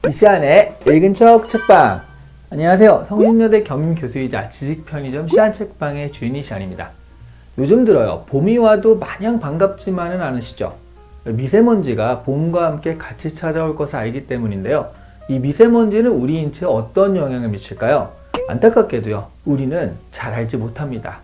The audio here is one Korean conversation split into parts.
이 시간에 읽은 척 책방. 안녕하세요. 성신여대 겸임교수이자 지식편의점 시안책방의 주인이 시안입니다. 요즘 들어요. 봄이 와도 마냥 반갑지만은 않으시죠? 미세먼지가 봄과 함께 같이 찾아올 것을 알기 때문인데요. 이 미세먼지는 우리 인체에 어떤 영향을 미칠까요? 안타깝게도요. 우리는 잘 알지 못합니다.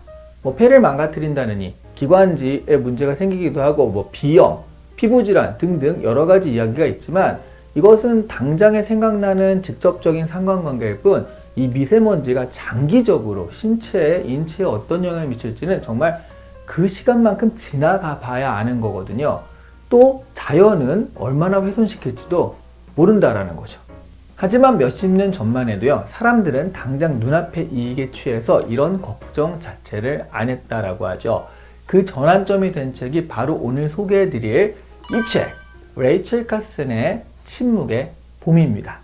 폐를 망가뜨린다느니 기관지에 문제가 생기기도 하고 비염, 피부질환 등등 여러 가지 이야기가 있지만 이것은 당장에 생각나는 직접적인 상관관계일 뿐 이 미세먼지가 장기적으로 인체에 어떤 영향을 미칠지는 정말 그 시간만큼 지나가 봐야 아는 거거든요. 또 자연은 얼마나 훼손시킬지도 모른다라는 거죠. 하지만 몇십 년 전만 해도요, 사람들은 당장 눈앞의 이익에 취해서 이런 걱정 자체를 안 했다라고 하죠. 그 전환점이 된 책이 바로 오늘 소개해드릴 이 책, 레이첼 카슨의 침묵의 봄입니다.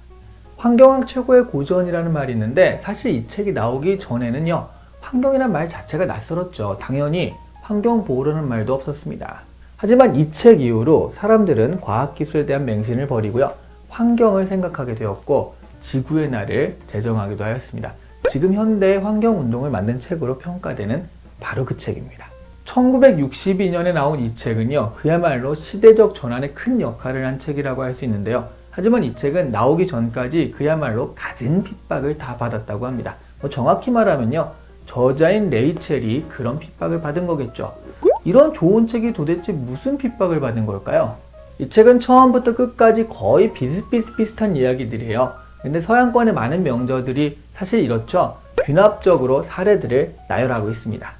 환경학 최고의 고전이라는 말이 있는데 사실 이 책이 나오기 전에는요, 환경이란 말 자체가 낯설었죠. 당연히 환경보호라는 말도 없었습니다. 하지만 이 책 이후로 사람들은 과학기술에 대한 맹신을 버리고요, 환경을 생각하게 되었고 지구의 날을 제정하기도 하였습니다. 지금 현대의 환경운동을 만든 책으로 평가되는 바로 그 책입니다. 1962년에 나온 이 책은요, 그야말로 시대적 전환에 큰 역할을 한 책이라고 할 수 있는데요. 하지만 이 책은 나오기 전까지 그야말로 갖은 핍박을 다 받았다고 합니다. 정확히 말하면요, 저자인 레이첼이 그런 핍박을 받은 거겠죠. 이런 좋은 책이 도대체 무슨 핍박을 받은 걸까요? 이 책은 처음부터 끝까지 거의 비슷비슷한 이야기들이에요. 근데 서양권의 많은 명저들이 사실 이렇죠. 귀납적으로 사례들을 나열하고 있습니다.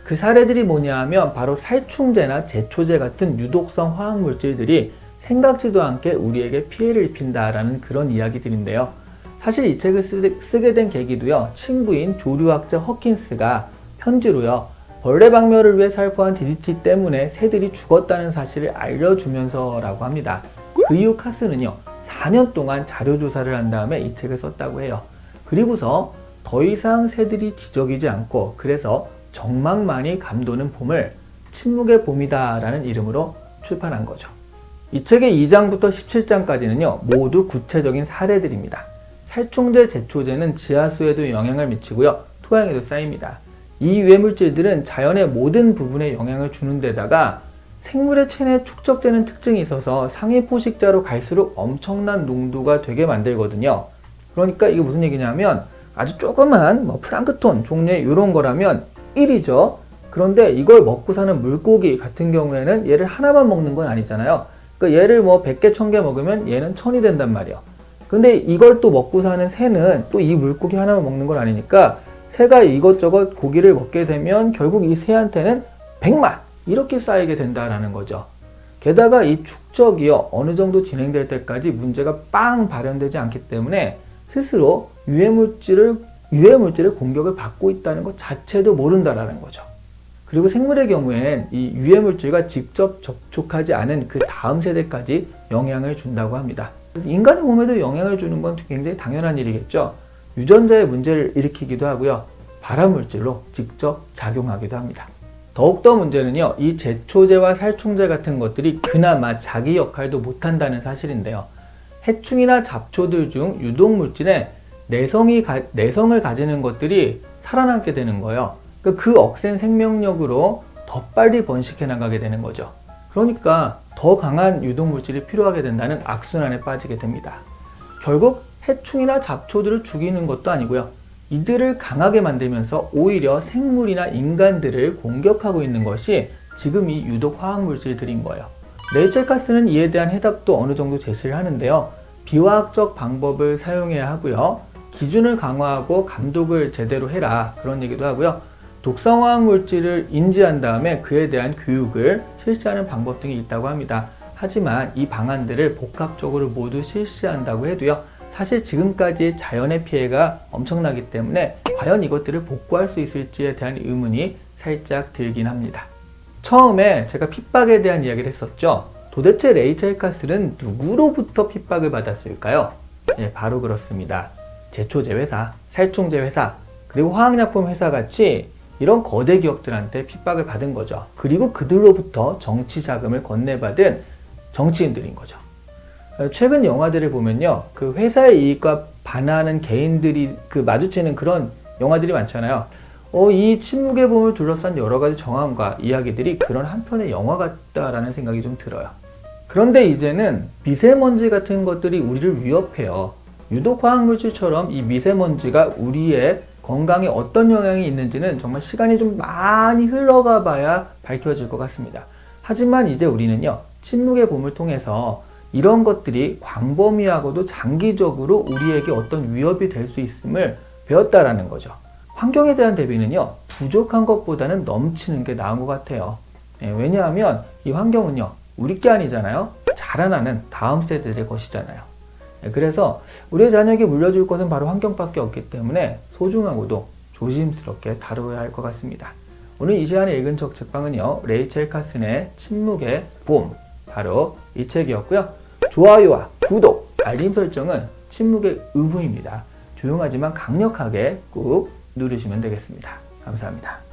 그 사례들이 뭐냐 하면 바로 살충제나 제초제 같은 유독성 화학물질들이 생각지도 않게 우리에게 피해를 입힌다라는 그런 이야기들인데요. 사실 이 책을 쓰게 된 계기도요, 친구인 조류학자 허킨스가 편지로요, 벌레 박멸을 위해 살포한 DDT 때문에 새들이 죽었다는 사실을 알려주면서라고 합니다. 그 이후 카스는요, 4년 동안 자료조사를 한 다음에 이 책을 썼다고 해요. 그리고서 더 이상 새들이 지저귀지 않고, 그래서 정막만이 감도는 봄을 침묵의 봄이다 라는 이름으로 출판한 거죠. 이 책의 2장부터 17장까지는요, 모두 구체적인 사례들입니다. 살충제, 제초제는 지하수에도 영향을 미치고요, 토양에도 쌓입니다. 이 유해물질들은 자연의 모든 부분에 영향을 주는 데다가 생물의 체내에 축적되는 특징이 있어서 상위 포식자로 갈수록 엄청난 농도가 되게 만들거든요. 그러니까 이게 무슨 얘기냐면 아주 조그만 플랑크톤 종류의 이런 거라면 1이죠. 그런데 이걸 먹고 사는 물고기 같은 경우에는 얘를 하나만 먹는 건 아니잖아요. 그러니까 얘를 100개, 1000개 먹으면 얘는 1000이 된단 말이에요. 근데 이걸 또 먹고 사는 새는 또 이 물고기 하나만 먹는 건 아니니까 새가 이것저것 고기를 먹게 되면 결국 이 새한테는 100만 이렇게 쌓이게 된다라는 거죠. 게다가 이 축적이요, 어느 정도 진행될 때까지 문제가 빵 발현되지 않기 때문에 스스로 유해물질의 공격을 받고 있다는 것 자체도 모른다라는 거죠. 그리고 생물의 경우엔 이 유해물질과 직접 접촉하지 않은 그 다음 세대까지 영향을 준다고 합니다. 인간의 몸에도 영향을 주는 건 굉장히 당연한 일이겠죠. 유전자의 문제를 일으키기도 하고요, 발암물질로 직접 작용하기도 합니다. 더욱더 문제는요, 이 제초제와 살충제 같은 것들이 그나마 자기 역할도 못한다는 사실인데요. 해충이나 잡초들 중 유독물질에 내성을 가지는 것들이 살아남게 되는 거예요. 그 억센 생명력으로 더 빨리 번식해 나가게 되는 거죠. 그러니까 더 강한 유독물질이 필요하게 된다는 악순환에 빠지게 됩니다. 결국 해충이나 잡초들을 죽이는 것도 아니고요, 이들을 강하게 만들면서 오히려 생물이나 인간들을 공격하고 있는 것이 지금 이 유독 화학물질들인 거예요. 레이첼 카스는 이에 대한 해답도 어느 정도 제시를 하는데요. 비화학적 방법을 사용해야 하고요, 기준을 강화하고 감독을 제대로 해라, 그런 얘기도 하고요. 독성 화학물질을 인지한 다음에 그에 대한 교육을 실시하는 방법 등이 있다고 합니다. 하지만 이 방안들을 복합적으로 모두 실시한다고 해도요, 사실 지금까지 자연의 피해가 엄청나기 때문에 과연 이것들을 복구할 수 있을지에 대한 의문이 살짝 들긴 합니다. 처음에 제가 핍박에 대한 이야기를 했었죠. 도대체 레이첼 카스는 누구로부터 핍박을 받았을까요? 네, 바로 그렇습니다. 제초제 회사, 살충제 회사, 그리고 화학약품 회사 같이 이런 거대 기업들한테 핍박을 받은 거죠. 그리고 그들로부터 정치 자금을 건네받은 정치인들인 거죠. 최근 영화들을 보면요, 그 회사의 이익과 반하는 개인들이 마주치는 그런 영화들이 많잖아요. 이 침묵의 봄을 둘러싼 여러 가지 정황과 이야기들이 그런 한 편의 영화 같다라는 생각이 좀 들어요. 그런데 이제는 미세먼지 같은 것들이 우리를 위협해요. 유독 화학물질처럼 이 미세먼지가 우리의 건강에 어떤 영향이 있는지는 정말 시간이 좀 많이 흘러가 봐야 밝혀질 것 같습니다. 하지만 이제 우리는요, 침묵의 봄을 통해서 이런 것들이 광범위하고도 장기적으로 우리에게 어떤 위협이 될 수 있음을 배웠다라는 거죠. 환경에 대한 대비는요, 부족한 것보다는 넘치는 게 나은 것 같아요. 왜냐하면 이 환경은요, 우리 게 아니잖아요. 자라나는 다음 세대들의 것이잖아요. 그래서 우리의 자녀에게 물려줄 것은 바로 환경밖에 없기 때문에 소중하고도 조심스럽게 다루어야 할 것 같습니다. 오늘 이 시간에 읽은 책방은요, 레이첼 카슨의 침묵의 봄, 바로 이 책이었고요. 좋아요와 구독, 알림 설정은 침묵의 의무입니다. 조용하지만 강력하게 꾹 누르시면 되겠습니다. 감사합니다.